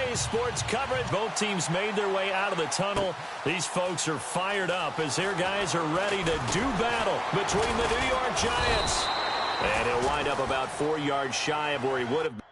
today's sports coverage. Both teams made their way out of the tunnel. These folks are fired up as their guys are ready to do battle between the New York Giants. And he'll wind up about 4 yards shy of where he would have been.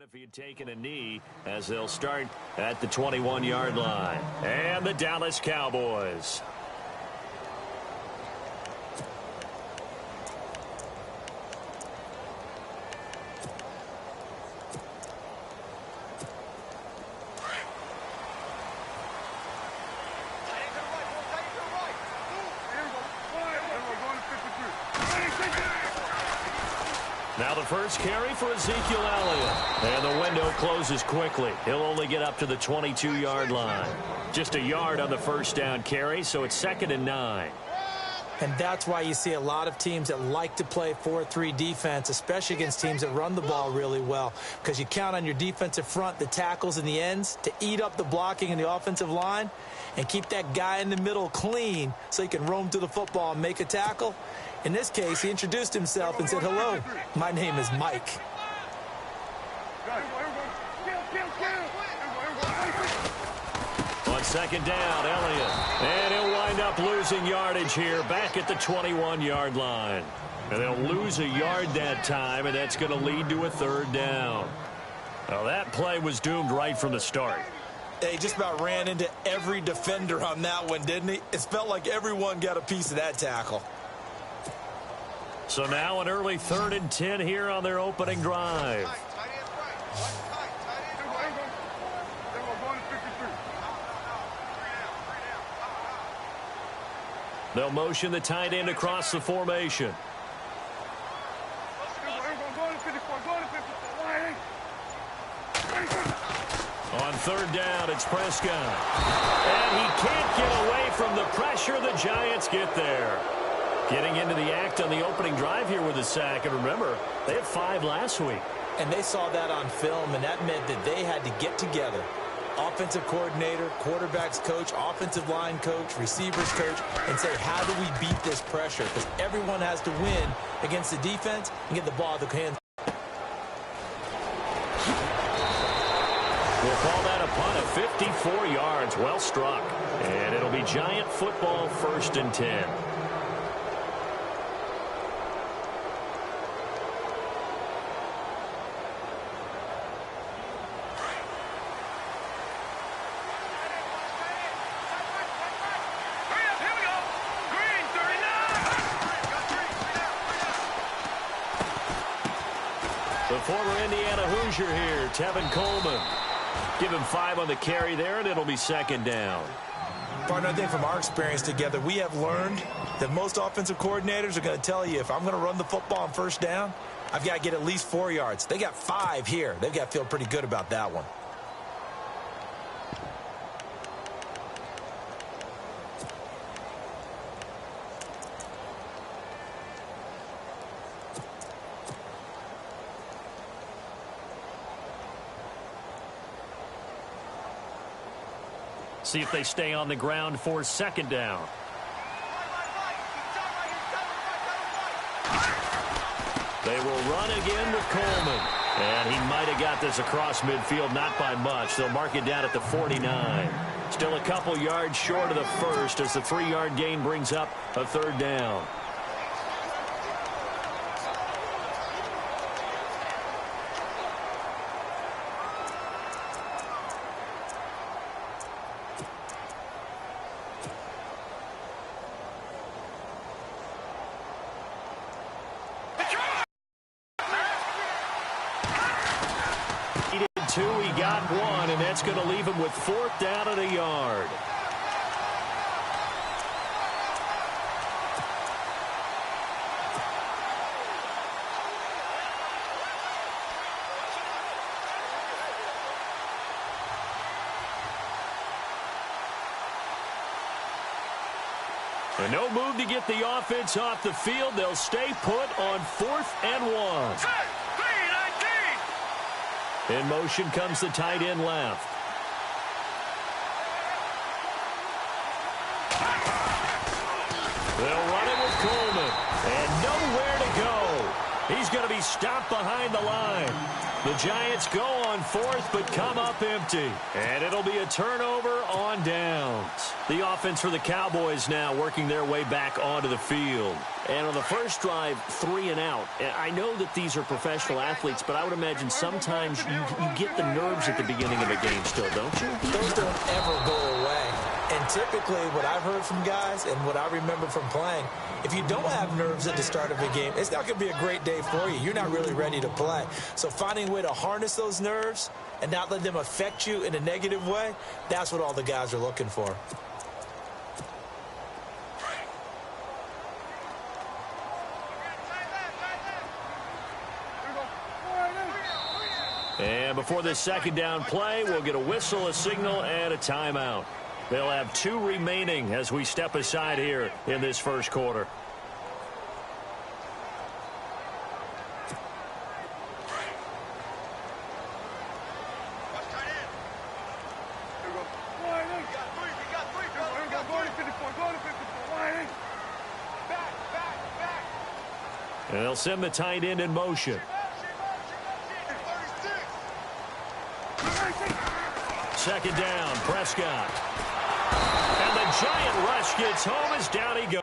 If he had taken a knee, as they'll start at the 21-yard line. And the Dallas Cowboys. Now the first carry for Ezekiel Elliott. And the window closes quickly. He'll only get up to the 22-yard line. Just a yard on the first down carry, so it's 2nd and 9. And that's why you see a lot of teams that like to play 4-3 defense, especially against teams that run the ball really well, because you count on your defensive front, the tackles and the ends, to eat up the blocking in the offensive line and keep that guy in the middle clean so he can roam to the football and make a tackle. In this case, he introduced himself and said, "Hello, my name is Mike." On 2nd down, Elliott. And he'll wind up losing yardage here back at the 21-yard line. And they'll lose a yard that time, and that's going to lead to a 3rd down. Now, that play was doomed right from the start. He just about ran into every defender on that one, didn't he? It felt like everyone got a piece of that tackle. So now an early 3rd and 10 here on their opening drive. They'll motion the tight end across the formation. On 3rd down, it's Prescott. And he can't get away from the pressure. The Giants get there. Getting into the act on the opening drive here with a sack. And remember, they had 5 last week. And they saw that on film, and that meant that they had to get together. Offensive coordinator, quarterback's coach, offensive line coach, receivers coach, and say, how do we beat this pressure? Because everyone has to win against the defense and get the ball to the hands. We'll call that a punt of 54 yards. Well struck. And it'll be Giant football, 1st and 10. The former Indiana Hoosier here, Tevin Coleman. Give him 5 on the carry there, and it'll be 2nd down. Partner, I think from our experience together, we have learned that most offensive coordinators are going to tell you, if I'm going to run the football on 1st down, I've got to get at least 4 yards. They got 5 here. They've got to feel pretty good about that one. See if they stay on the ground for 2nd down. They will run again with Coleman. And he might have got this across midfield, not by much. They'll mark it down at the 49. Still a couple yards short of the first as the 3-yard gain brings up a 3rd down. He got 1, and that's going to leave him with 4th down and a yard. And no move to get the offense off the field. They'll stay put on 4th and 1. In motion comes the tight end left. They'll run it with Coleman. And nowhere to go. He's going to be stopped behind the line. The Giants go on 4th, but come up empty. And it'll be a turnover on downs. The offense for the Cowboys now working their way back onto the field. And on the first drive, 3 and out. I know that these are professional athletes, but I would imagine sometimes you get the nerves at the beginning of a game still, don't you? Those don't ever go away. And typically what I've heard from guys and what I remember from playing, if you don't have nerves at the start of a game, it's not going to be a great day for you. You're not really ready to play. So finding a way to harness those nerves and not let them affect you in a negative way, that's what all the guys are looking for. And before this second down play, we'll get a whistle, a signal, and a timeout. They'll have 2 remaining as we step aside here in this first quarter. And they'll send the tight end in motion. Second down, Prescott. And the giant rush gets home as down he goes.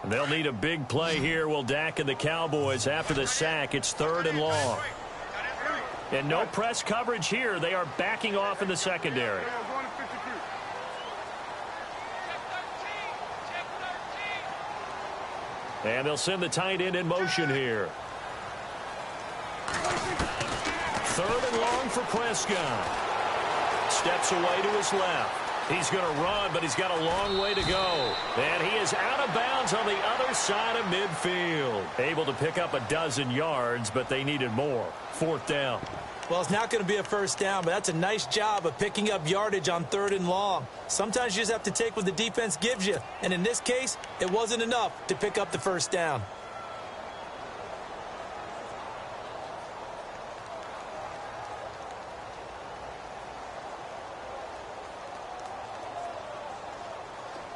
They'll need a big play here. Will Dak and the Cowboys after the sack. It's 3rd and long. And no press coverage here. They are backing off in the secondary. And they'll send the tight end in motion here. 3rd and long for Prescott. Steps away to his left. He's going to run, but he's got a long way to go. And he is out of bounds on the other side of midfield. Able to pick up a dozen yards, but they needed more. 4th down. Well, it's not going to be a first down, but that's a nice job of picking up yardage on 3rd and long. Sometimes you just have to take what the defense gives you. And in this case, it wasn't enough to pick up the first down.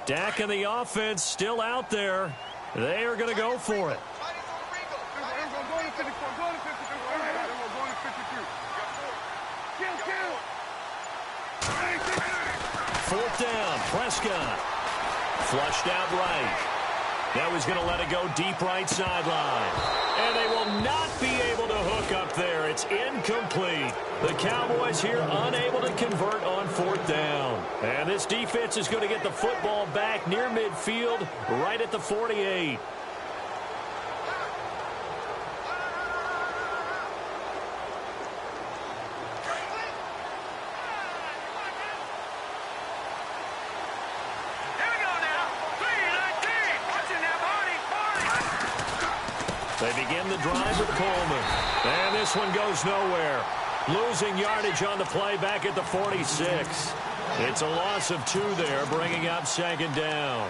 Dak and the offense still out there. They are going to go for it. Fourth down, Prescott. Flushed out right. Now he's going to let it go deep right sideline. And they will not be able to hook up there. It's incomplete. The Cowboys here unable to convert on 4th down. And this defense is going to get the football back near midfield, right at the 48. They begin the drive with Coleman. And this one goes nowhere. Losing yardage on the play back at the 46. It's a loss of 2 there, bringing up 2nd down.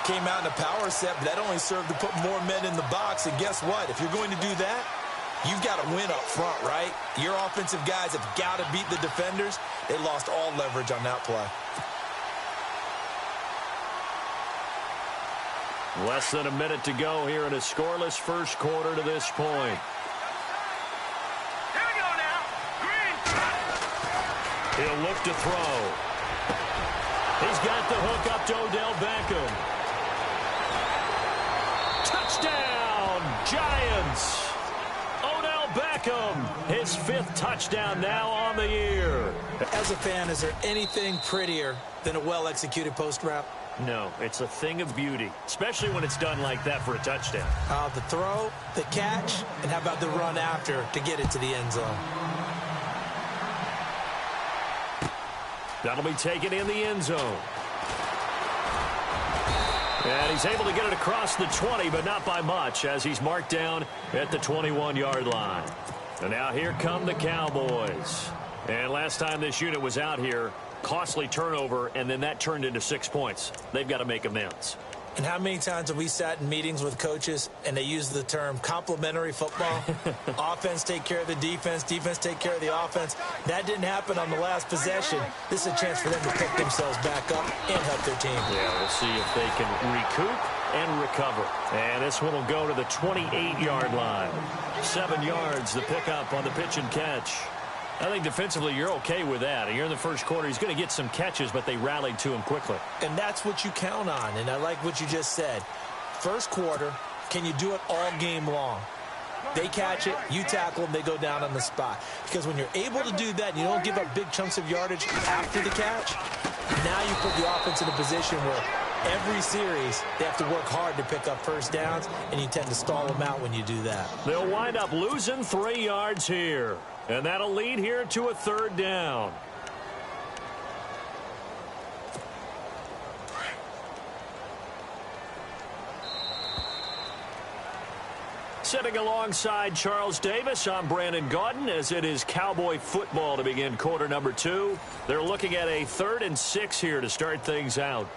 Came out in a power set, but that only served to put more men in the box. And guess what? If you're going to do that, you've got to win up front, right? Your offensive guys have got to beat the defenders. They lost all leverage on that play. Less than a minute to go here in a scoreless first quarter to this point. He'll look to throw. He's got the hook up to Odell Beckham. Touchdown, Giants. Odell Beckham, his 5th touchdown now on the year. As a fan, is there anything prettier than a well-executed post route? No, it's a thing of beauty, especially when it's done like that for a touchdown. The throw, the catch, and how about the run after to get it to the end zone? That'll be taken in the end zone. And he's able to get it across the 20, but not by much, as he's marked down at the 21-yard line. And now here come the Cowboys. And last time this unit was out here, costly turnover, and then that turned into 6 points. They've got to make amends. And how many times have we sat in meetings with coaches and they use the term complementary football? Offense take care of the defense, defense take care of the offense. That didn't happen on the last possession. This is a chance for them to pick themselves back up and help their team. Yeah, we'll see if they can recoup and recover. And this one will go to the 28-yard line. 7 yards, the pickup on the pitch and catch. I think defensively you're okay with that. Here in the first quarter, he's going to get some catches, but they rallied to him quickly. And that's what you count on, and I like what you just said. First quarter, can you do it all game long? They catch it, you tackle them, they go down on the spot. Because when you're able to do that, and you don't give up big chunks of yardage after the catch, now you put the offense in a position where every series they have to work hard to pick up first downs, and you tend to stall them out when you do that. They'll wind up losing 3 yards here. And that'll lead here to a 3rd down. Sitting alongside Charles Davis, I'm Brandon Gaudin, as it is Cowboy football to begin quarter number 2. They're looking at a 3rd and 6 here to start things out.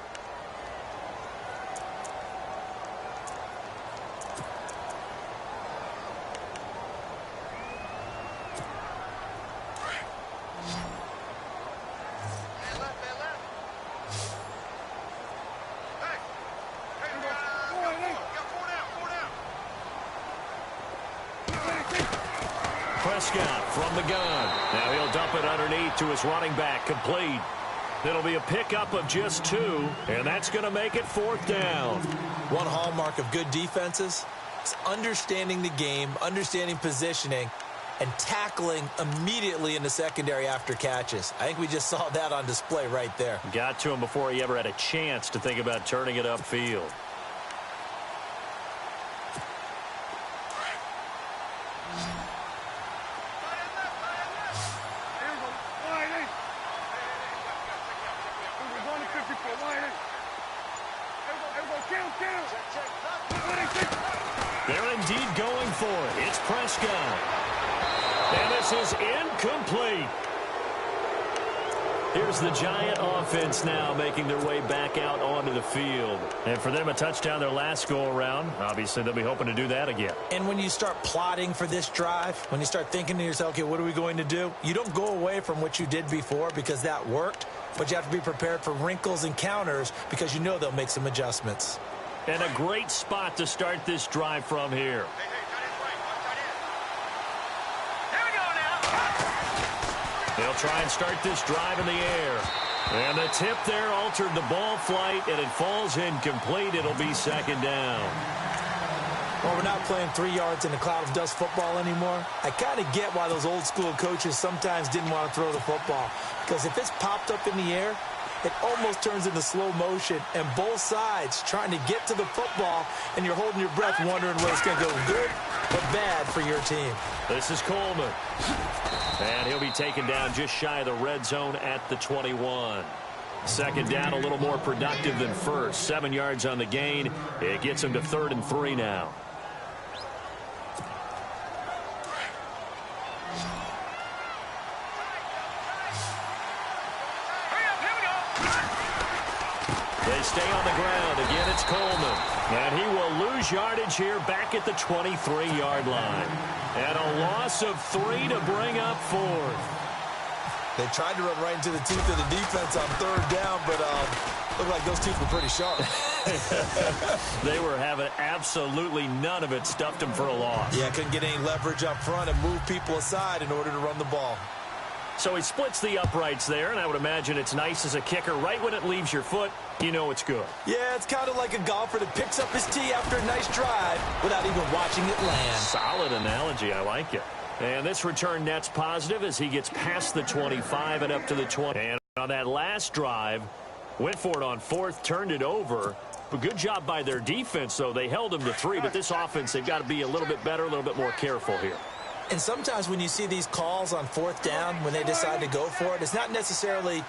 Prescott from the gun. Now he'll dump it underneath to his running back, complete. It'll be a pickup of just 2, and that's going to make it 4th down. One hallmark of good defenses is understanding the game, understanding positioning, and tackling immediately in the secondary after catches. I think we just saw that on display right there. Got to him before he ever had a chance to think about turning it upfield. They're indeed going for it. It's Prescott. And this is incomplete. Here's the Giant offense now making their way back out onto the field. And for them, a touchdown their last go-around. Obviously, they'll be hoping to do that again. And when you start plotting for this drive, when you start thinking to yourself, okay, what are we going to do? You don't go away from what you did before because that worked, but you have to be prepared for wrinkles and counters because you know they'll make some adjustments. And a great spot to start this drive from here. They'll try and start this drive in the air. And the tip there altered the ball flight, and it falls incomplete. It'll be 2nd down. Well, we're not playing 3 yards in a cloud of dust football anymore. I kind of get why those old school coaches sometimes didn't want to throw the football. Because if it's popped up in the air, it almost turns into slow motion, and both sides trying to get to the football, and you're holding your breath wondering whether it's going to go good or bad for your team. This is Coleman. And he'll be taken down just shy of the red zone at the 21. 2nd down, a little more productive than first. 7 yards on the gain. It gets him to 3rd and 3 now. They stay on the ground. Again, it's Coleman. And he will lose yardage here back at the 23-yard line. And a loss of 3 to bring up 4th. They tried to run right into the teeth of the defense on 3rd down, but looked like those teeth were pretty sharp. They were having absolutely none of it. Stuffed them for a loss. Yeah, couldn't get any leverage up front and move people aside in order to run the ball. So he splits the uprights there, and I would imagine it's nice as a kicker. Right when it leaves your foot, you know it's good. Yeah, it's kind of like a golfer that picks up his tee after a nice drive without even watching it land. Solid analogy. I like it. And this return net's positive as he gets past the 25 and up to the 20. And on that last drive, went for it on fourth, turned it over. But good job by their defense, though. They held him to 3, but this offense, they've got to be a little bit better, a little bit more careful here. And sometimes when you see these calls on fourth down, when they decide to go for it, it's not necessarily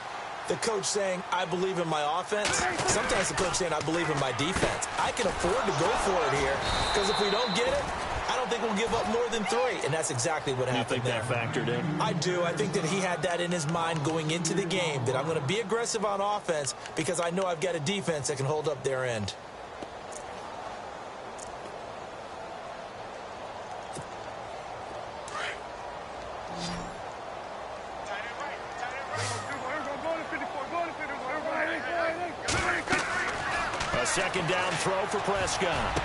the coach saying, I believe in my offense. Sometimes the coach saying, I believe in my defense. I can afford to go for it here because if we don't get it, I don't think we'll give up more than 3. And that's exactly what happened there. You think that factored in? I do. I think that he had that in his mind going into the game, that I'm going to be aggressive on offense because I know I've got a defense that can hold up their end. A second down throw for Prescott.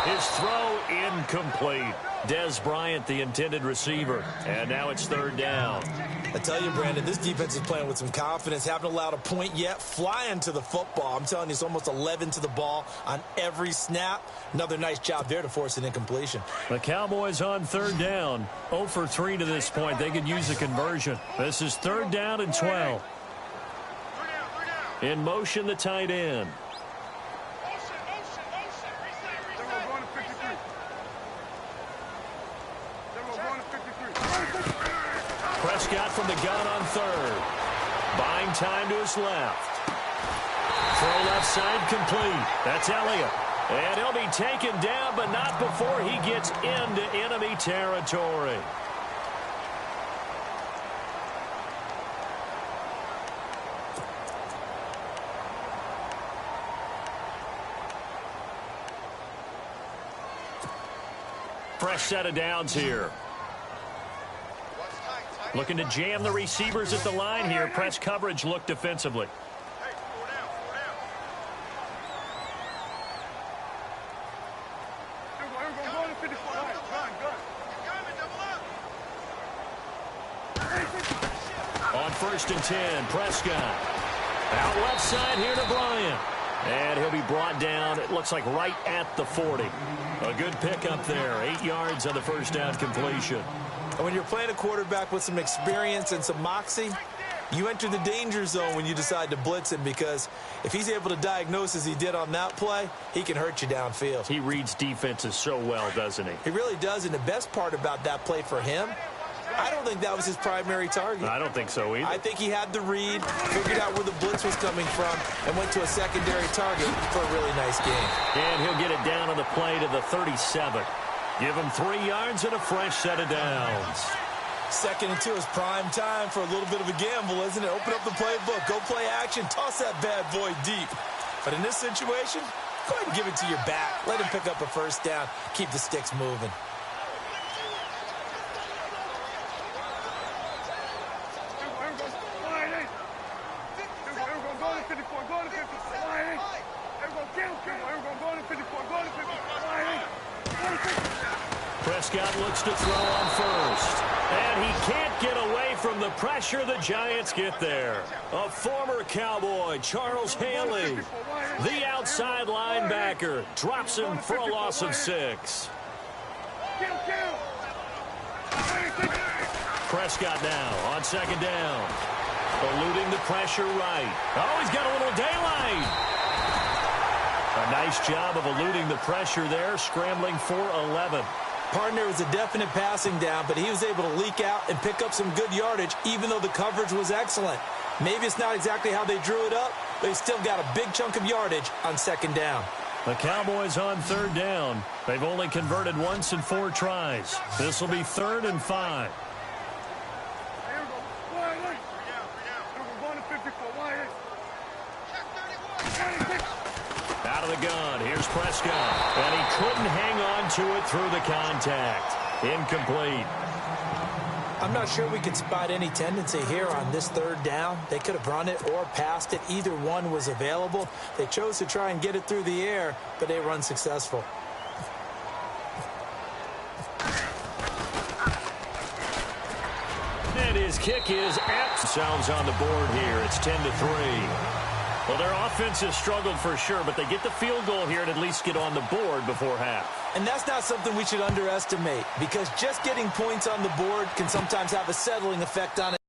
His throw incomplete. Des Bryant, the intended receiver. And now it's third down. I tell you, Brandon, this defense is playing with some confidence. Haven't allowed a point yet. Flying to the football. I'm telling you, it's almost 11 to the ball on every snap. Another nice job there to force an incompletion. The Cowboys on third down. 0 for 3 to this point. They could use a conversion. This is third down and 12. In motion, the tight end. Prescott from the gun on third. Buying time to his left. Throw left side complete. That's Elliott. And he'll be taken down, but not before he gets into enemy territory. Fresh set of downs here. Looking to jam the receivers at the line here. Press coverage look defensively. On first and 10, Prescott. Out left side here to Bryant. And he'll be brought down, it looks like right at the 40. A good pickup there. 8 yards on the first down completion. And when you're playing a quarterback with some experience and some moxie, you enter the danger zone when you decide to blitz him, because if he's able to diagnose as he did on that play, he can hurt you downfield. He reads defenses so well, doesn't he? He really does, and the best part about that play for him, I don't think that was his primary target. I don't think so either. I think he had the read, figured out where the blitz was coming from, and went to a secondary target for a really nice game. And he'll get it down on the play to the 37. Give him 3 yards and a fresh set of downs. 2nd and 2 is prime time for a little bit of a gamble, isn't it? Open up the playbook, go play action, toss that bad boy deep. But in this situation, go ahead and give it to your back. Let him pick up a first down. Keep the sticks moving. Prescott looks to throw on first. And he can't get away from the pressure. The Giants get there. A former Cowboy, Charles Haley, the outside linebacker, drops him for a loss of 6. Prescott now on second down. Eluding the pressure right. Oh, he's got a little daylight. A nice job of eluding the pressure there, scrambling for 11. Partner was a definite passing down, but he was able to leak out and pick up some good yardage, even though the coverage was excellent. Maybe it's not exactly how they drew it up, but he still got a big chunk of yardage on second down. The Cowboys on third down. They've only converted once in 4 tries. This will be 3rd and 5. Out of the gun, here's Prescott. And he couldn't hang on to it through the contact. Incomplete. I'm not sure we could spot any tendency here on this third down. They could have run it or passed it. Either one was available. They chose to try and get it through the air, but they were unsuccessful. And His kick is themselves on the board here. It's 10-3. Well, their offense has struggled for sure, but they get the field goal here and at least get on the board before half. And that's not something we should underestimate, because just getting points on the board can sometimes have a settling effect on it.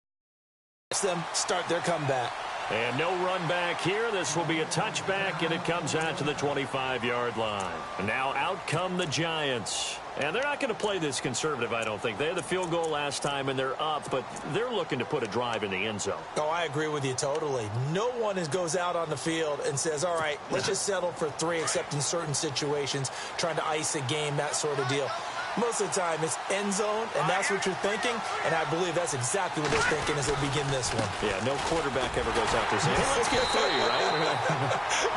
Them start their comeback. And no run back here. This will be a touchback, and it comes out to the 25-yard line. And now out come the Giants. And they're not going to play this conservative, I don't think. They had the field goal last time, and they're up, but they're looking to put a drive in the end zone. Oh, I agree with you totally. No one goes out on the field and says, all right, let's just settle for 3, except in certain situations, trying to ice a game, that sort of deal. Most of the time, it's end zone, and that's what you're thinking, and I believe that's exactly what they're thinking as they begin this one. Yeah, no quarterback ever goes out there saying, hey, let's get 3, right?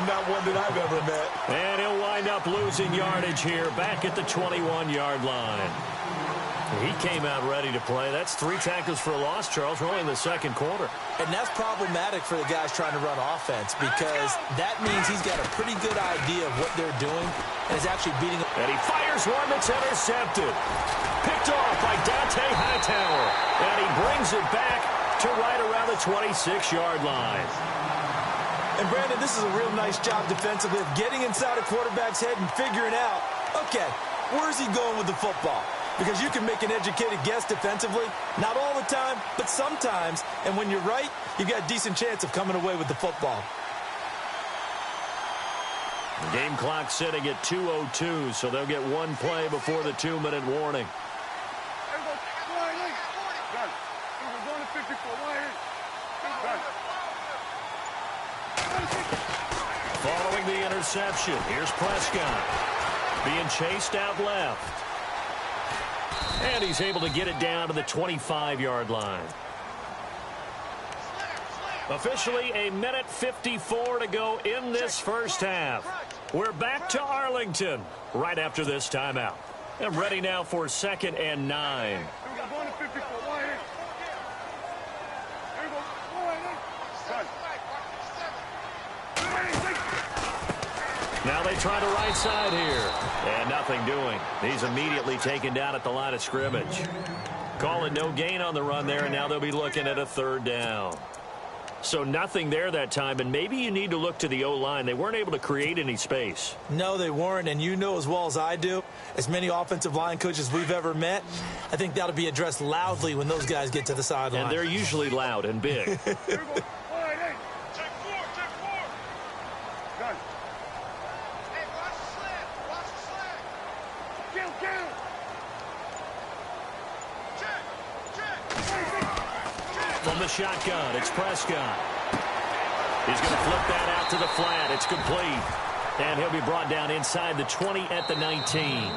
Not one that I've ever met. And he'll wind up losing yardage here, back at the 21-yard line. He came out ready to play. That's 3 tackles for a loss, Charles. We're only in the second quarter. And that's problematic for the guys trying to run offense, because that means he's got a pretty good idea of what they're doing and is actually beating them. And he fires one that's intercepted. Picked off by Dante Hightower. And he brings it back to right around the 26-yard line. And, Brandon, this is a real nice job defensively of getting inside a quarterback's head and figuring out, okay, where's he going with the football? Because you can make an educated guess defensively. Not all the time, but sometimes. And when you're right, you've got a decent chance of coming away with the football. The game clock sitting at 2:02, so they'll get one play before the 2-minute warning. Following the interception, here's Prescott. Being chased out left. And he's able to get it down to the 25-yard line. Officially, 1:54 to go in this first half. We're back to Arlington right after this timeout. And ready now for 2nd and 9. Now they try the right side here. And nothing doing. He's immediately taken down at the line of scrimmage. Calling no gain on the run there, and now they'll be looking at a 3rd down. So nothing there that time, and maybe you need to look to the O-line. They weren't able to create any space. No, they weren't, and you know as well as I do, as many offensive line coaches we've ever met, I think that'll be addressed loudly when those guys get to the sideline. And they're usually loud and big. From the shotgun, it's Prescott. He's going to flip that out to the flat. It's complete. And he'll be brought down inside the 20 at the 19.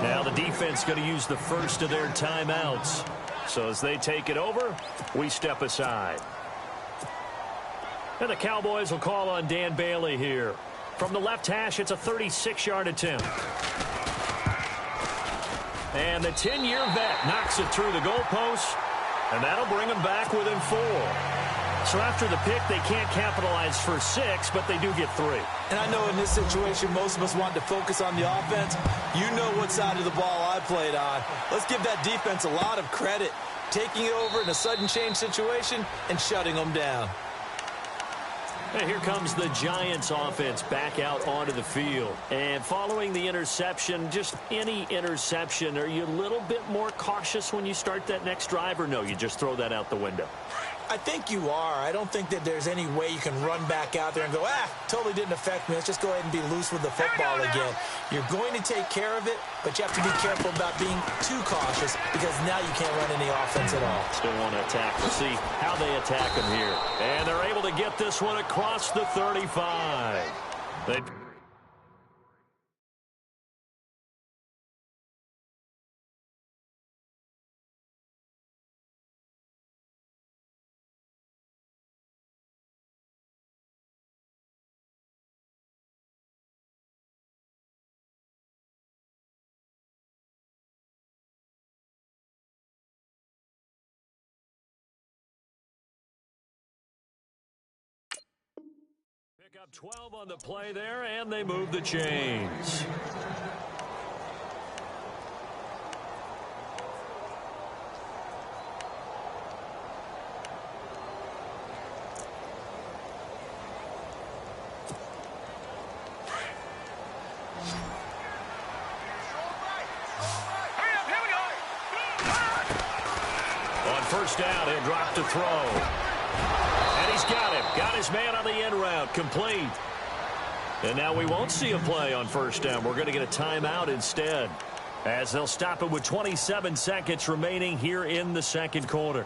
Now the defense going to use the first of their timeouts. So as they take it over, we step aside. And the Cowboys will call on Dan Bailey here. From the left hash, it's a 36-yard attempt. And the 10-year vet knocks it through the goalpost. And that'll bring them back within 4. So after the pick, they can't capitalize for 6, but they do get 3. And I know in this situation, most of us want to focus on the offense. You know what side of the ball I played on. Let's give that defense a lot of credit. Taking it over in a sudden change situation and shutting them down. And here comes the Giants offense back out onto the field. And following the interception, just any interception, are you a little bit more cautious when you start that next drive, or no, you just throw that out the window? I think you are. I don't think that there's any way you can run back out there and go, totally didn't affect me. Let's just go ahead and be loose with the football again. You're going to take care of it, but you have to be careful about being too cautious, because now you can't run any offense at all. Still want to attack. We'll see how they attack him here. And they're able to get this one across the 35. They pick up 12 on the play there, and they move the chains. first down. He'll drop to throw. And he's got him. Got his man on the end route. Complete. And now we won't see a play on first down. We're going to get a timeout instead, as they'll stop it with 27 seconds remaining here in the second quarter.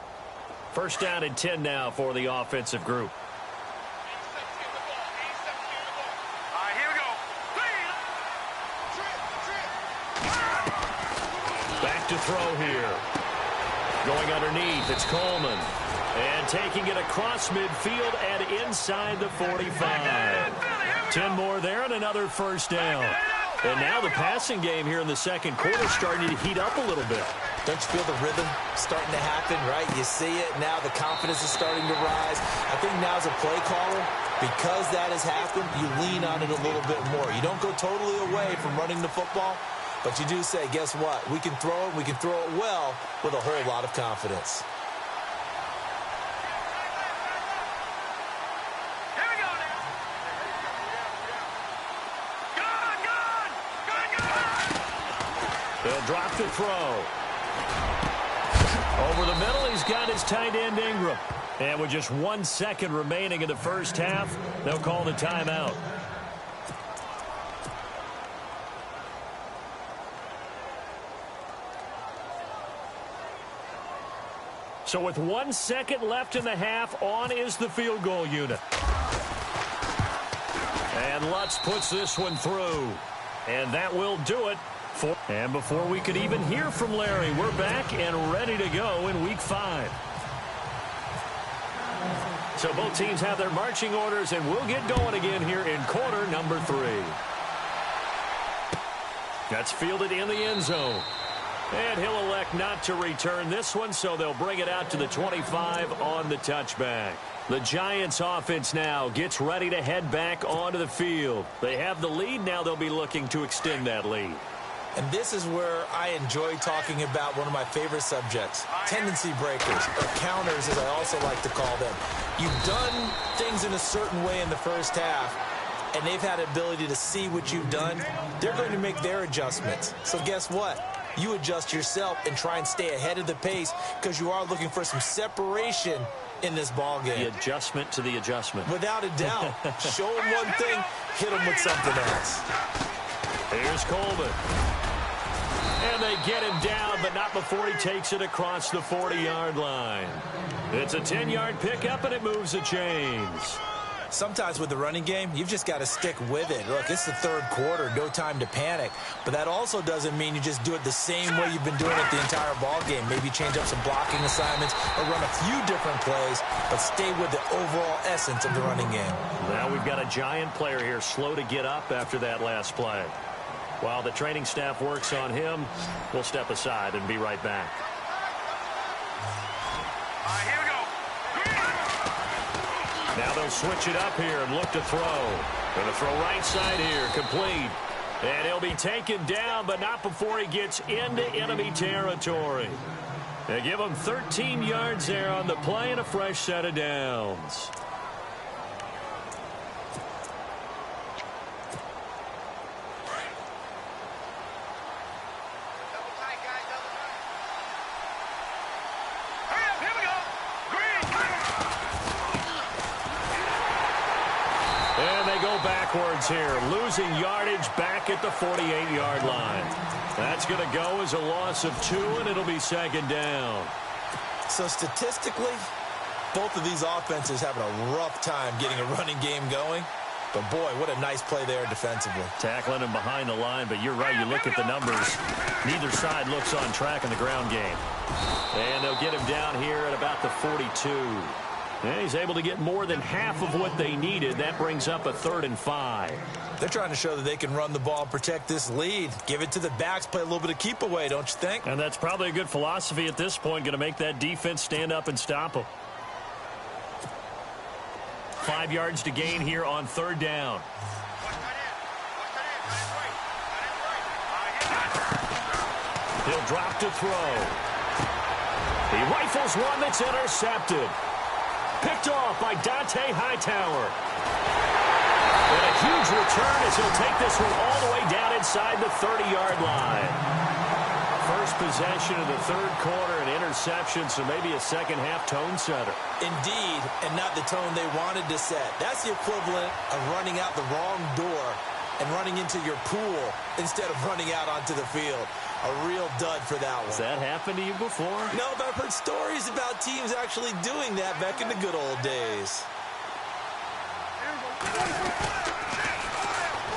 First down and 10 now for the offensive group. Back to throw here. Going underneath, it's Coleman. And taking it across midfield and inside the 45. 10 more there and another first down. And now the passing game here in the second quarter is starting to heat up a little bit. Don't you feel the rhythm starting to happen, right? You see it. Now the confidence is starting to rise. I think now as a play caller, because that has happened, you lean on it a little bit more. You don't go totally away from running the football, but you do say, guess what? We can throw it. We can throw it well with a whole lot of confidence. They'll drop to throw. Over the middle, he's got his tight end Ingram. And with just 1 second remaining in the first half, they'll call the timeout. So with 1 second left in the half, on is the field goal unit. And Lutz puts this one through. And that will do it. And before we could even hear from Larry, we're back and ready to go in Week 5. So both teams have their marching orders, and we'll get going again here in quarter number 3. That's fielded in the end zone. And he'll elect not to return this one, so they'll bring it out to the 25 on the touchback. The Giants offense now gets ready to head back onto the field. They have the lead. Now they'll be looking to extend that lead. And this is where I enjoy talking about one of my favorite subjects, tendency breakers, or counters as I also like to call them. You've done things in a certain way in the first half, and they've had the ability to see what you've done. They're going to make their adjustments. So guess what? You adjust yourself and try and stay ahead of the pace because you are looking for some separation in this ball game. The adjustment to the adjustment. Without a doubt. Show them one thing, hit them with something else. Here's Coleman. And they get him down, but not before he takes it across the 40-yard line. It's a 10-yard pickup, and it moves the chains. Sometimes with the running game, you've just got to stick with it. Look, it's the third quarter, no time to panic. But that also doesn't mean you just do it the same way you've been doing it the entire ball game. Maybe change up some blocking assignments or run a few different plays, but stay with the overall essence of the running game. Now we've got a Giant player here slow to get up after that last play. While the training staff works on him, we'll step aside and be right back. Here we go. Now they'll switch it up here and look to throw. Going to throw right side here, complete. And he'll be taken down, but not before he gets into enemy territory. They give him 13 yards there on the play and a fresh set of downs. Backwards here, losing yardage back at the 48-yard line. That's going to go as a loss of 2, and it'll be second down. So statistically, both of these offenses having a rough time getting a running game going. But, boy, what a nice play there defensively. Tackling him behind the line, but you're right. You look at the numbers. Neither side looks on track in the ground game. And they'll get him down here at about the 42. And he's able to get more than half of what they needed. That brings up a 3rd and 5. They're trying to show that they can run the ball and protect this lead. Give it to the backs, play a little bit of keep away, don't you think? And that's probably a good philosophy at this point, going to make that defense stand up and stop them. 5 yards to gain here on 3rd down. He'll drop to throw. He rifles one that's intercepted. Picked off by Dante Hightower. And a huge return as he'll take this one all the way down inside the 30-yard line. first possession of the third quarter, an interception, so maybe a second-half tone setter. Indeed, and not the tone they wanted to set. That's the equivalent of running out the wrong door and running into your pool instead of running out onto the field. A real dud for that one. Has that happened to you before? No, but I've heard stories about teams actually doing that back in the good old days.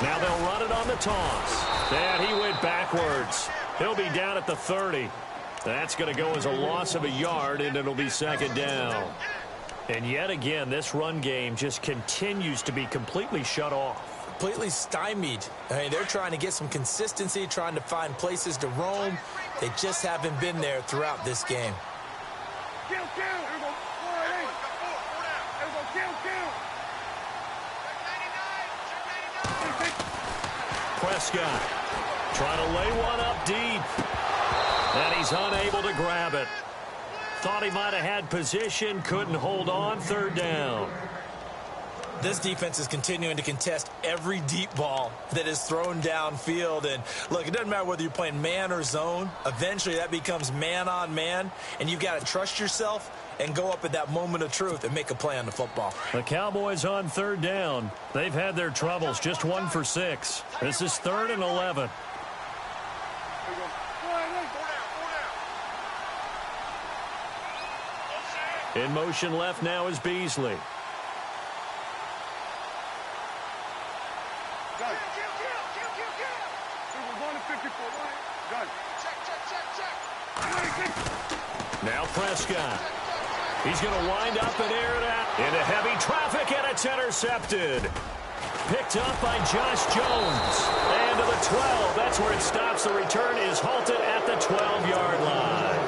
Now they'll run it on the toss. And he went backwards. He'll be down at the 30. That's going to go as a loss of a yard, and it'll be second down. And yet again, this run game just continues to be completely shut off. Completely stymied. I mean, they're trying to get some consistency, trying to find places to roam. They just haven't been there throughout this game. Prescott trying to lay one up deep. And he's unable to grab it. Thought he might have had position, couldn't hold on, third down. This defense is continuing to contest every deep ball that is thrown downfield. And, look, it doesn't matter whether you're playing man or zone. Eventually, that becomes man-on-man, and you've got to trust yourself and go up at that moment of truth and make a play on the football. The Cowboys on third down. They've had their troubles, just 1 for 6. This is 3rd and 11. In motion left now is Beasley. Now Prescott. He's going to wind up and air it out into heavy traffic, and it's intercepted. Picked up by Josh Jones. And to the 12. That's where it stops. The return is halted at the 12-yard line.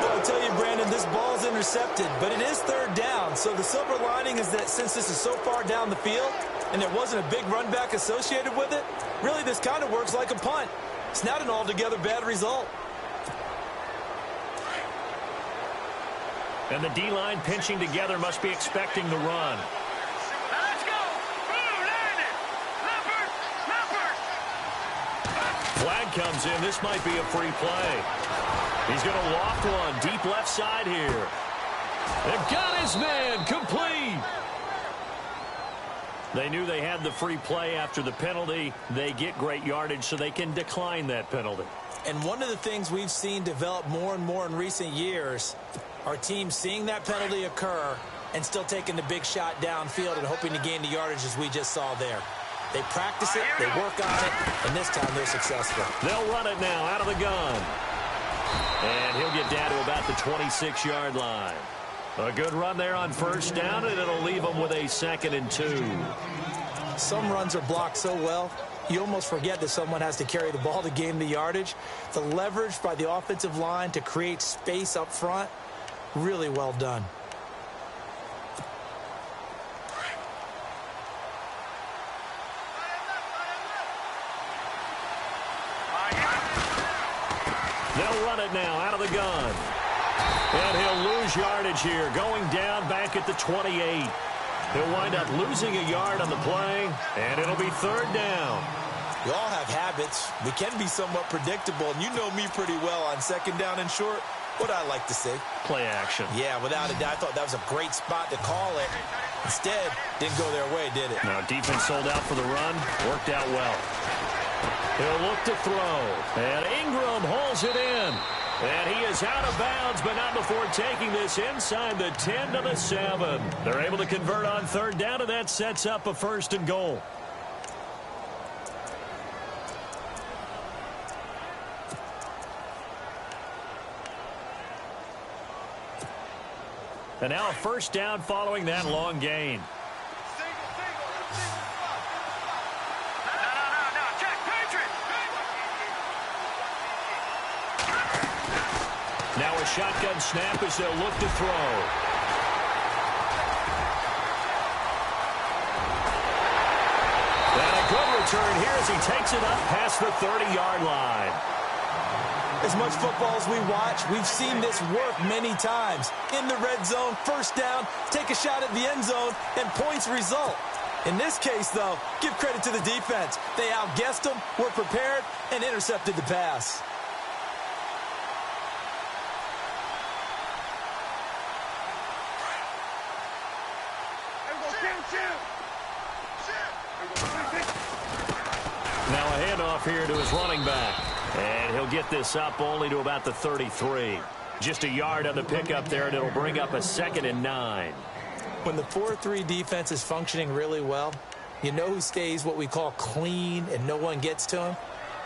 Well, I'll tell you, Brandon, this ball's intercepted, but it is third down. So the silver lining is that since this is so far down the field and there wasn't a big run back associated with it, really this kind of works like a punt. It's not an altogether bad result. And the D-line pinching together must be expecting the run. Let's go! Flag comes in. This might be a free play. He's going to loft one deep left side here. They've got his man complete. They knew they had the free play after the penalty. They get great yardage so they can decline that penalty. And one of the things we've seen develop more and more in recent years are teams seeing that penalty occur and still taking the big shot downfield and hoping to gain the yardage as we just saw there. They practice it, they work on it, and this time they're successful. They'll run it now out of the gun. And he'll get down to about the 26-yard line. A good run there on first down, and it'll leave them with a 2nd and 2. Some runs are blocked so well, you almost forget that someone has to carry the ball to gain the yardage. The leverage by the offensive line to create space up front, really well done. They'll run it now out of the gun. And he'll lose yardage here, going down back at the 28. He'll wind up losing a yard on the play, and it'll be third down. We all have habits. We can be somewhat predictable, and you know me pretty well on second down and short. What I like to say. Play action. Yeah, without a doubt, I thought that was a great spot to call it. Instead, didn't go their way, did it? Now, defense sold out for the run. Worked out well. He'll look to throw. And Ingram hauls it in. And he is out of bounds, but not before taking this inside the 10 to the 7. They're able to convert on third down, and that sets up a 1st and goal. And now a 1st down following that long gain. Now a shotgun snap as they'll look to throw. And a good return here as he takes it up past the 30-yard line. As much football as we watch, we've seen this work many times. In the red zone, 1st down, take a shot at the end zone, and points result. In this case, though, give credit to the defense. They outguessed them, were prepared, and intercepted the pass. Now a handoff here to his running back. And he'll get this up only to about the 33. Just a yard on the pickup there, and it'll bring up a 2nd and 9. When the 4-3 defense is functioning really well, you know who stays what we call clean and no one gets to him?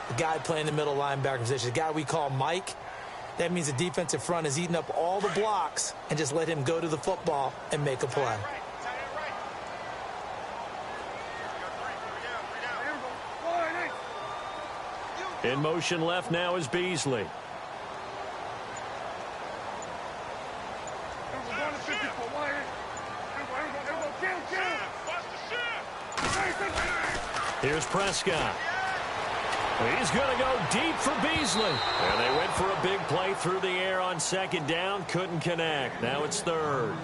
The guy playing the middle linebacker position, the guy we call Mike. That means the defensive front is eating up all the blocks and just let him go to the football and make a play. In motion left now is Beasley. Here's Prescott. He's going to go deep for Beasley. And they went for a big play through the air on 2nd down. Couldn't connect. Now it's 3rd.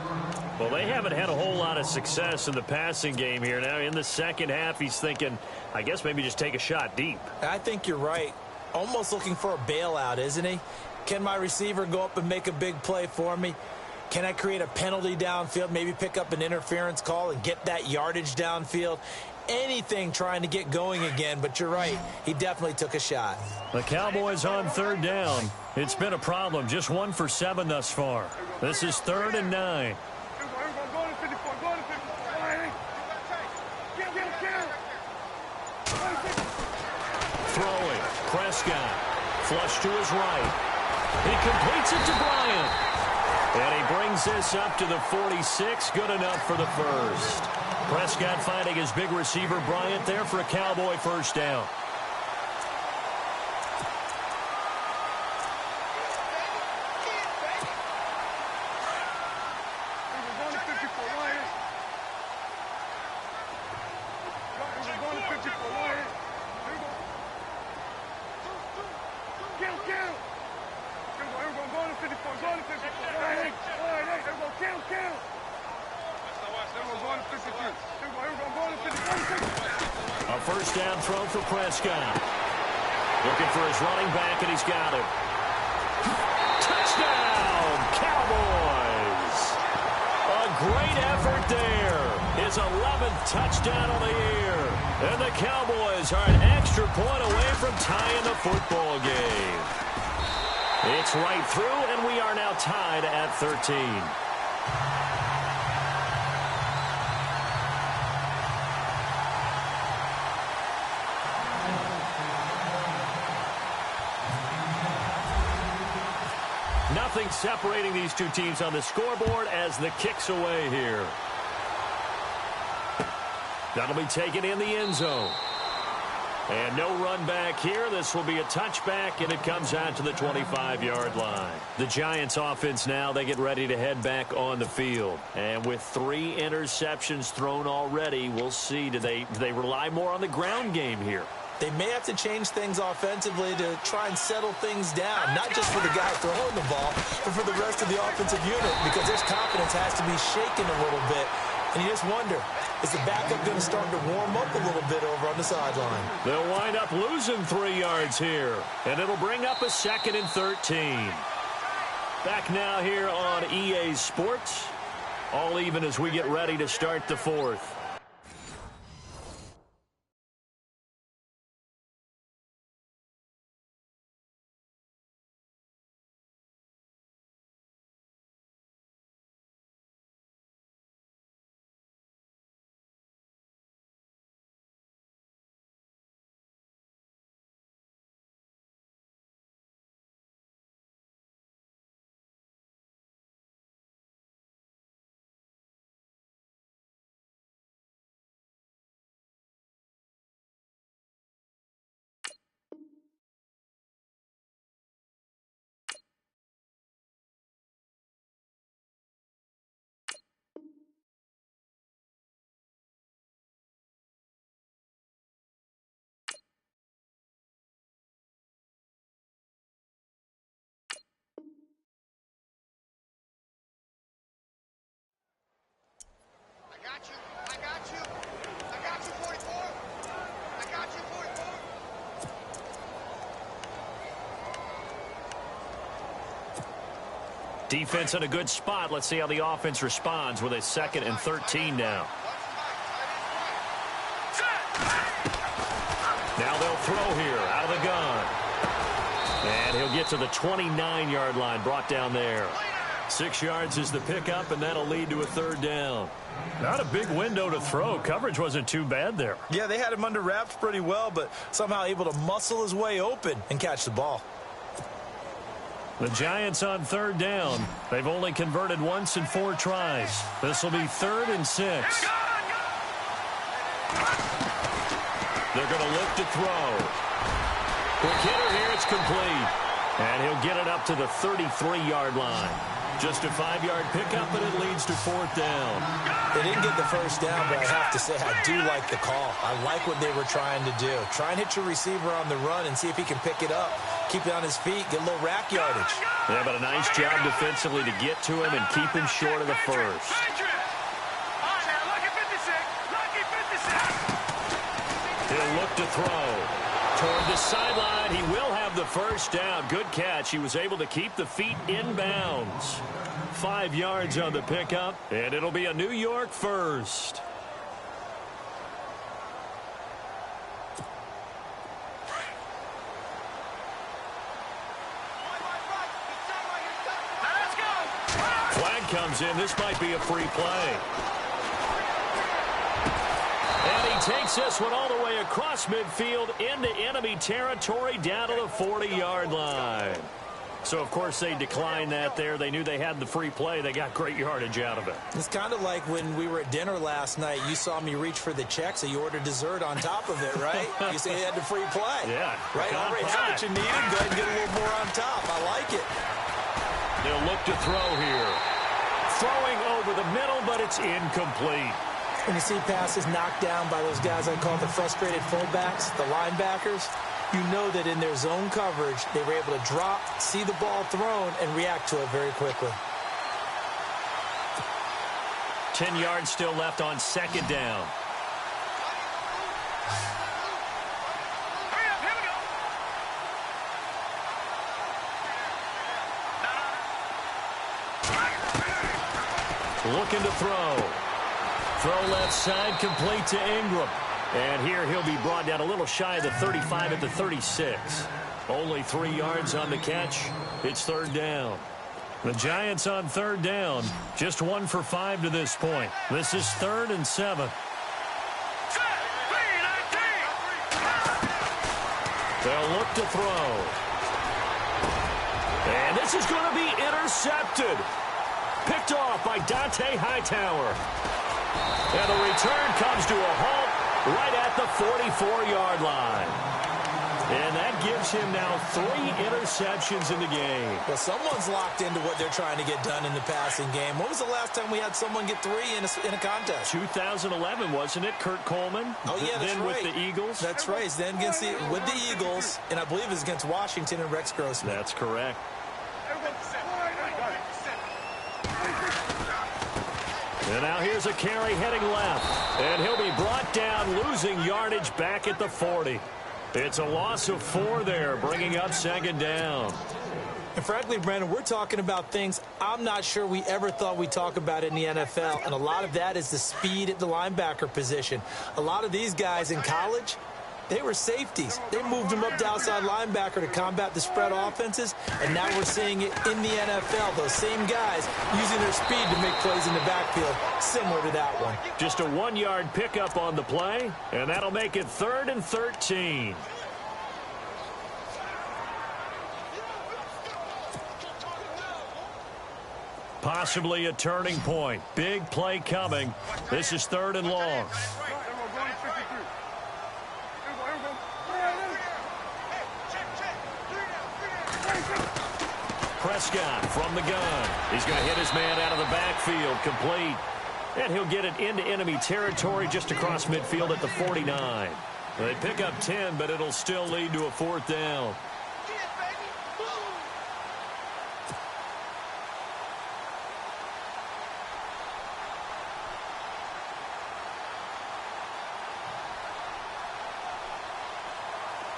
Well, they haven't had a whole lot of success in the passing game here. Now in the second half, he's thinking, I guess maybe just take a shot deep. I think you're right. Almost looking for a bailout, isn't he? Can my receiver go up and make a big play for me? Can I create a penalty downfield, maybe pick up an interference call and get that yardage downfield? Anything trying to get going again, but you're right. He definitely took a shot. The Cowboys on 3rd down. It's been a problem. Just 1 for 7 thus far. This is 3rd and 9. Throwing. Prescott. Flush to his right. He completes it to Bryant. And he brings this up to the 46. Good enough for the first. Prescott finding his big receiver Bryant there for a Cowboy first down. A first down throw for Prescott. Looking for his running back, and he's got him. Touchdown, Cowboys! A great effort there. His 11th touchdown of the year. And the Cowboys are an extra point away from tying the football game. It's right through, and we are now tied at 13. Nothing separating these two teams on the scoreboard as the kick's away here. That'll be taken in the end zone. And no run back here. This will be a touchback, and it comes out to the 25-yard line. The Giants offense now, they get ready to head back on the field. And with 3 interceptions thrown already, we'll see. Do they rely more on the ground game here? They may have to change things offensively to try and settle things down, not just for the guy throwing the ball, but for the rest of the offensive unit, because their confidence has to be shaken a little bit. And you just wonder, is the backup going to start to warm up a little bit over on the sideline? They'll wind up losing 3 yards here, and it'll bring up a 2nd and 13. Back now here on EA Sports. All even as we get ready to start the 4th. Defense in a good spot. Let's see how the offense responds with a 2nd and 13 now. throw here out of the gun. And he'll get to the 29-yard line, brought down there. 6 yards is the pickup, and that'll lead to a third down. Not a big window to throw. Coverage wasn't too bad there. Yeah, they had him under wraps pretty well, but somehow able to muscle his way open and catch the ball. The Giants on third down. They've only converted once in 4 tries. This will be 3rd and 6. They're going to look to throw. Quick hitter here, it's complete. And he'll get it up to the 33-yard line. Just a 5-yard pickup, and it leads to 4th down. They didn't get the first down, but I have to say I do like the call. I like what they were trying to do. Try and hit your receiver on the run and see if he can pick it up. Keep it on his feet, get a little rack yardage. Yeah, but a nice job defensively to get to him and keep him short of the first. He'll look to throw. Toward the sideline, he will have the first down. Good catch. He was able to keep the feet in bounds. 5 yards on the pickup, and it'll be a New York first. Flag comes in. This might be a free play. And he takes this one all the way across midfield into enemy territory down to the 40-yard line. So, of course, they declined that there. They knew they had the free play. They got great yardage out of it. It's kind of like when we were at dinner last night. You saw me reach for the check, so you ordered dessert on top of it, right? You said you had the free play. Yeah. Right? All right, that's what you needed. Go ahead and get a little more on top. I like it. They'll look to throw here. Throwing over the middle, but it's incomplete. When you see passes knocked down by those guys I call the frustrated fullbacks, the linebackers, you know that in their zone coverage, they were able to drop, see the ball thrown, and react to it very quickly. 10 yards still left on 2nd down. Looking to throw. Throw left side, complete to Ingram. And here he'll be brought down a little shy of the 35 at the 36. Only 3 yards on the catch. It's 3rd down. The Giants on 3rd down. Just 1 for 5 to this point. This is 3rd and 7. They'll look to throw. And this is going to be intercepted. Picked off by Dante Hightower. And the return comes to a halt right at the 44-yard line. And that gives him now 3 interceptions in the game. Well, someone's locked into what they're trying to get done in the passing game. When was the last time we had someone get 3 in a contest? 2011, wasn't it? Kurt Coleman? Oh, yeah, that's then right. With the Eagles? That's right. Then against with the Eagles, and I believe it was against Washington and Rex Grossman. That's correct. And now here's a carry heading left. And he'll be brought down, losing yardage back at the 40. It's a loss of 4 there, bringing up 2nd down. And frankly, Brandon, we're talking about things I'm not sure we ever thought we'd talk about in the NFL. And a lot of that is the speed at the linebacker position. A lot of these guys in college, they were safeties. They moved them up to outside linebacker to combat the spread offenses, and now we're seeing it in the NFL. Those same guys using their speed to make plays in the backfield, similar to that one. Just a 1-yard pickup on the play, and that'll make it 3rd and 13. Possibly a turning point. Big play coming. This is 3rd and long. Prescott from the gun. He's going to hit his man out of the backfield, complete. And he'll get it into enemy territory just across midfield at the 49. They pick up 10, but it'll still lead to a 4th down.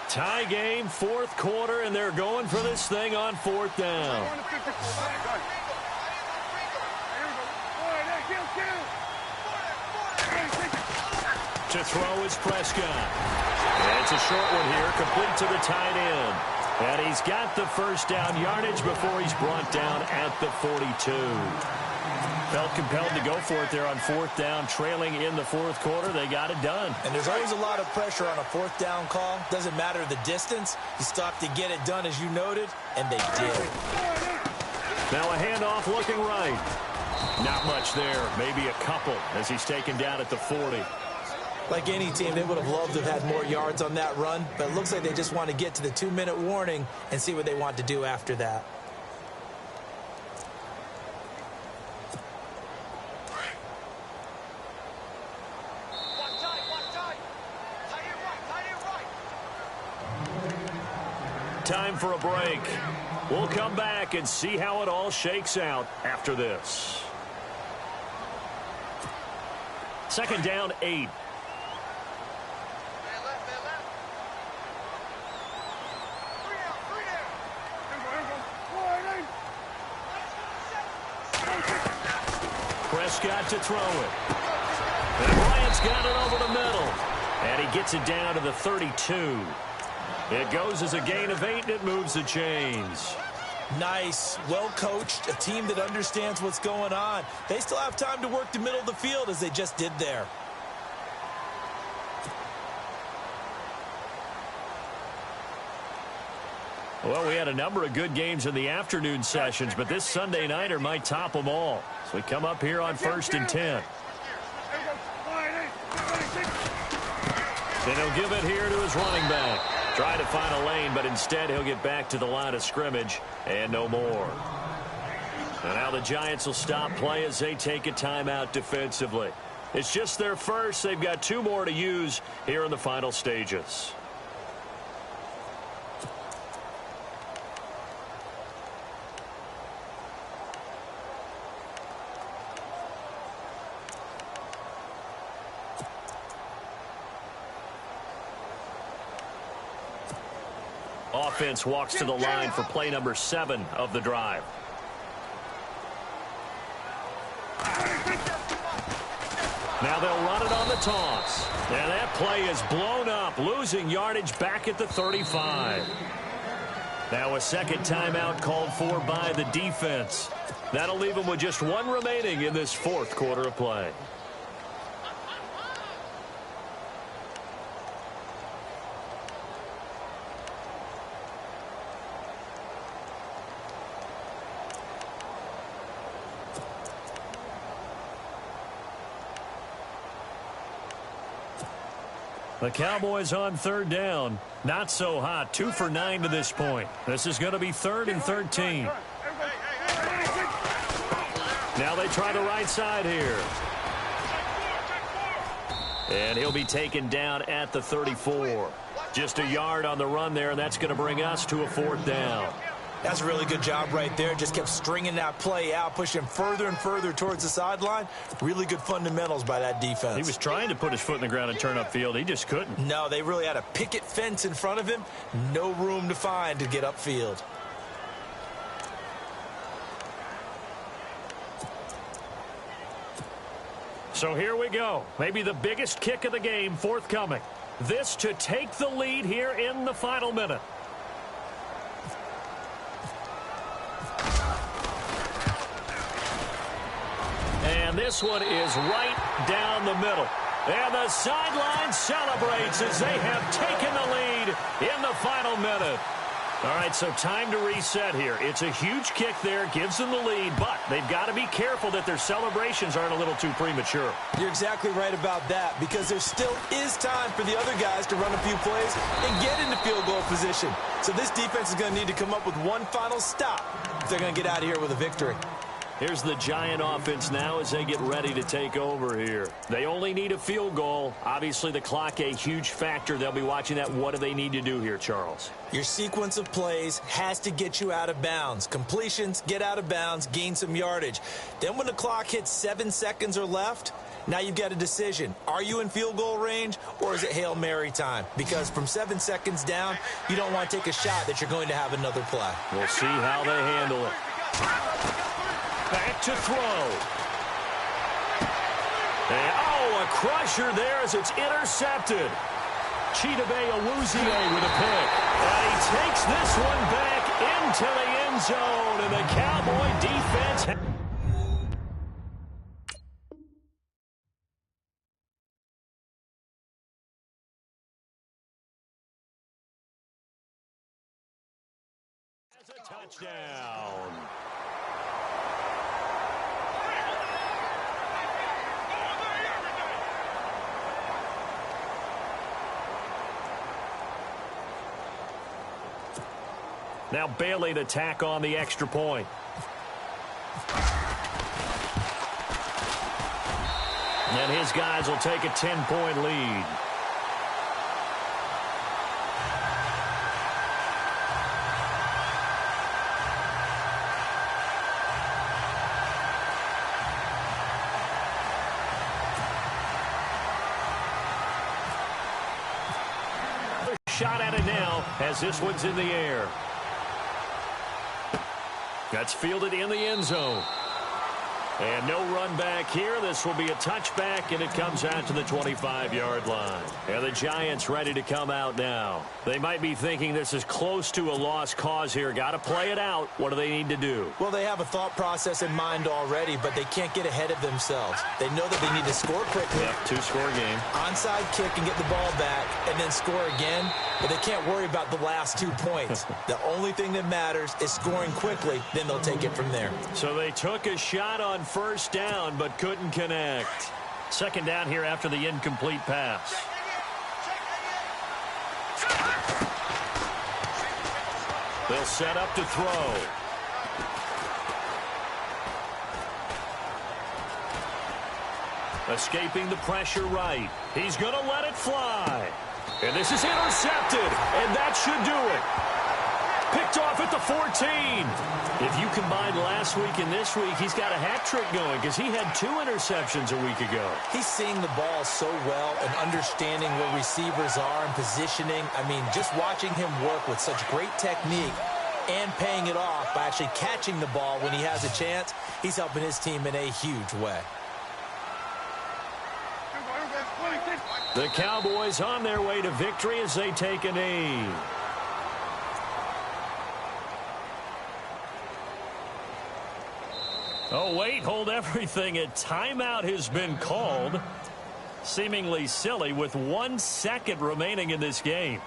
Tie game, 4th quarter, and they're going for this thing on 4th down. To To throw is Prescott. And it's a short one here, complete to the tight end. And he's got the first down yardage before he's brought down at the 42. Felt compelled to go for it there on fourth down, trailing in the fourth quarter. They got it done. And there's always a lot of pressure on a fourth down call. Doesn't matter the distance. You stop to get it done, as you noted, and they did. Now a handoff looking right. Not much there. Maybe a couple as he's taken down at the 40. Like any team, they would have loved to have had more yards on that run, but it looks like they just want to get to the 2-minute warning and see what they want to do after that. Time for a break. We'll come back and see how it all shakes out after this. Second down, 8. Prescott to throw it. And Bryant's got it over the middle. And he gets it down to the 32. It goes as a gain of 8, and it moves the chains. Nice, well coached, a team that understands what's going on. They still have time to work the middle of the field as they just did there. Well, we had a number of good games in the afternoon sessions, but this Sunday nighter might top them all. So we come up here on 1st and 10. Then he'll give it here to his running back. Try to find a lane, but instead he'll get back to the line of scrimmage and no more. And now the Giants will stop play as they take a timeout defensively. It's just their first. They've got 2 more to use here in the final stages. Offense walks to the line for play number 7 of the drive. Now they'll run it on the toss. And that play is blown up, losing yardage back at the 35. Now a second timeout called for by the defense. That'll leave them with just 1 remaining in this fourth quarter of play. The Cowboys on third down. Not so hot. 2 for 9 to this point. This is going to be 3rd and 13. Now they try the right side here. And he'll be taken down at the 34. Just a yard on the run there, and that's going to bring us to a 4th down. That's a really good job right there. Just kept stringing that play out, pushing further and further towards the sideline. Really good fundamentals by that defense. He was trying to put his foot in the ground and turn upfield. He just couldn't. No, they really had a picket fence in front of him. No room to find to get upfield. So here we go. Maybe the biggest kick of the game forthcoming. This to take the lead here in the final minute. And this one is right down the middle. And the sideline celebrates as they have taken the lead in the final minute. All right, so time to reset here. It's a huge kick there, gives them the lead, but they've got to be careful that their celebrations aren't a little too premature. You're exactly right about that, because there still is time for the other guys to run a few plays and get into field goal position. So this defense is going to need to come up with one final stop if they're going to get out of here with a victory. Here's the Giant offense now as they get ready to take over here. They only need a field goal. Obviously, the clock a huge factor. They'll be watching that. What do they need to do here, Charles? Your sequence of plays has to get you out of bounds. Completions, get out of bounds, gain some yardage. Then when the clock hits 7 seconds or left, now you've got a decision. Are you in field goal range, or is it Hail Mary time? Because from 7 seconds down, you don't want to take a shot that you're going to have another play. We'll see how they handle it. Back to throw. And, oh, a crusher there as it's intercepted. Chidobe Awuzie with a pick. And he takes this one back into the end zone. And the Cowboy defense... has a touchdown. Now Bailey to tack on the extra point. And his guys will take a 10-point lead. Shot at it now as this one's in the air. That's fielded in the end zone. And no run back here. This will be a touchback, and it comes out to the 25-yard line. And the Giants ready to come out now. They might be thinking this is close to a lost cause here. Got to play it out. What do they need to do? Well, they have a thought process in mind already, but they can't get ahead of themselves. They know that they need to score quickly. Yep, two-score game. Onside kick and get the ball back, and then score again. But they can't worry about the last 2 points. The only thing that matters is scoring quickly. Then they'll take it from there. So they took a shot on first down, but couldn't connect. Second down here after the incomplete pass. They'll set up to throw. Escaping the pressure right. He's going to let it fly. And this is intercepted, and that should do it. Picked off at the 14. If you combine last week and this week, he's got a hat trick going because he had 2 interceptions a week ago. He's seeing the ball so well and understanding where receivers are and positioning. I mean, just watching him work with such great technique and paying it off by actually catching the ball when he has a chance, he's helping his team in a huge way. The Cowboys on their way to victory as they take a knee. Oh, wait, hold everything. A timeout has been called. Seemingly silly with 1 second remaining in this game.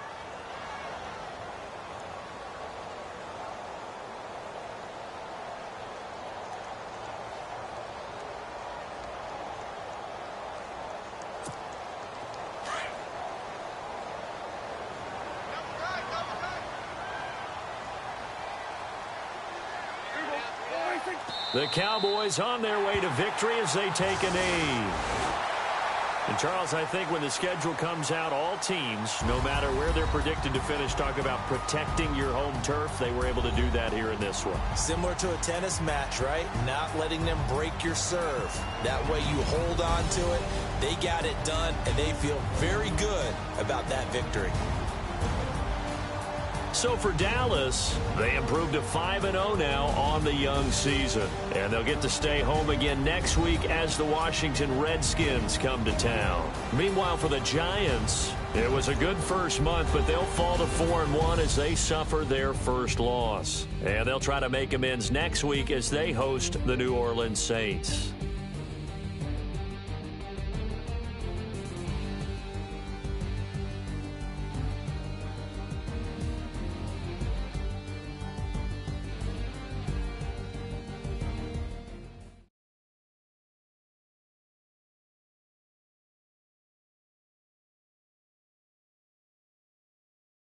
The Cowboys on their way to victory as they take a knee. And, Charles, I think when the schedule comes out, all teams, no matter where they're predicted to finish, talk about protecting your home turf. They were able to do that here in this one. Similar to a tennis match, right? Not letting them break your serve. That way you hold on to it. They got it done, and they feel very good about that victory. So for Dallas, they improved to 5-0 now on the young season. And they'll get to stay home again next week as the Washington Redskins come to town. Meanwhile, for the Giants, it was a good first month, but they'll fall to 4-1 as they suffer their first loss. And they'll try to make amends next week as they host the New Orleans Saints.